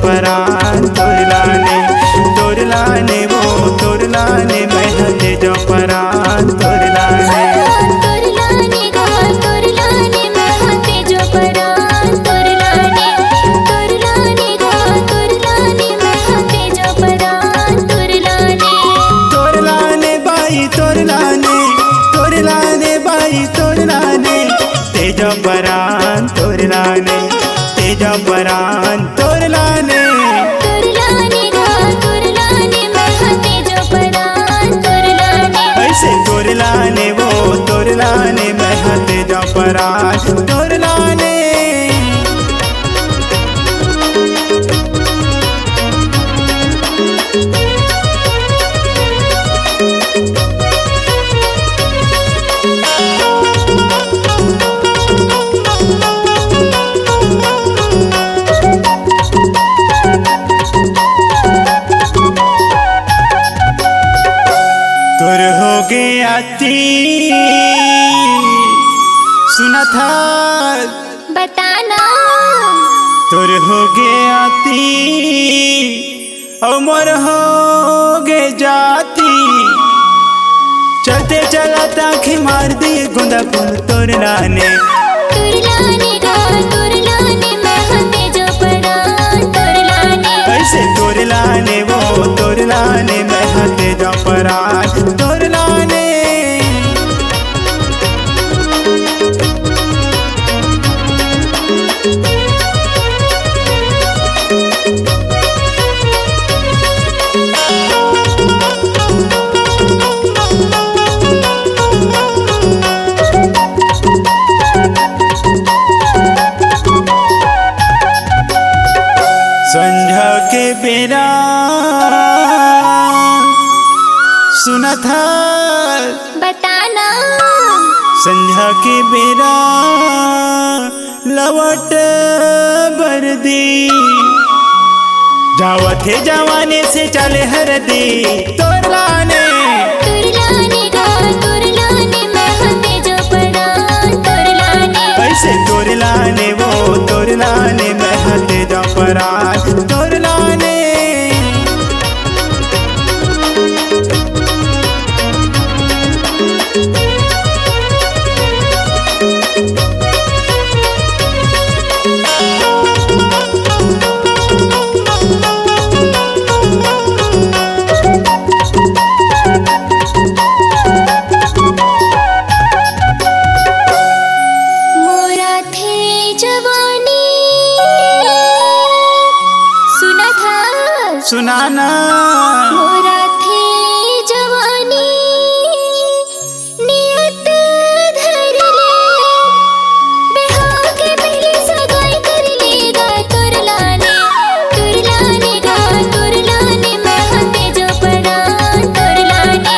परान तोर लाने वो तोर लाने मैं तेज परान तोर लाने तेज परान तोर लाने तेज परान तोर लाने ऐसे तोर लाने वो तोर लाने मैं तेज परान तोर लाने तोर हो गया सुना था बताना तोर हो गया उमर हो गए जाती चलते चलाता खी मार दिए गुंदा फूल तोर लाने ऐसे तोर लाने वो तोर लाने मैं तेज परान तोर लाने संझा के बेरा सुना था बताना संझा के बेरा लवट बरदी जावत है जवाने से चले हरदी तोर लाने ऐसे तोर लाने वो तोर लाने मैं तेज परान तोर लाने सुनाना मोरा थे जवानी नियत धर ले बेहा के पहले सगाई कर लेगा तोर लाने गा तोर लाने मैं तेज परान तोर लाने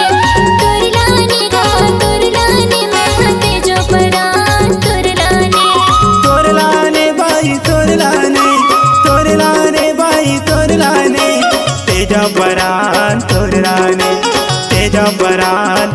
गा तोर लाने मैं तेज परान तोर लाने बाई तोर लाने बाई तोर लाने तेज परान तोर लाने तेज परान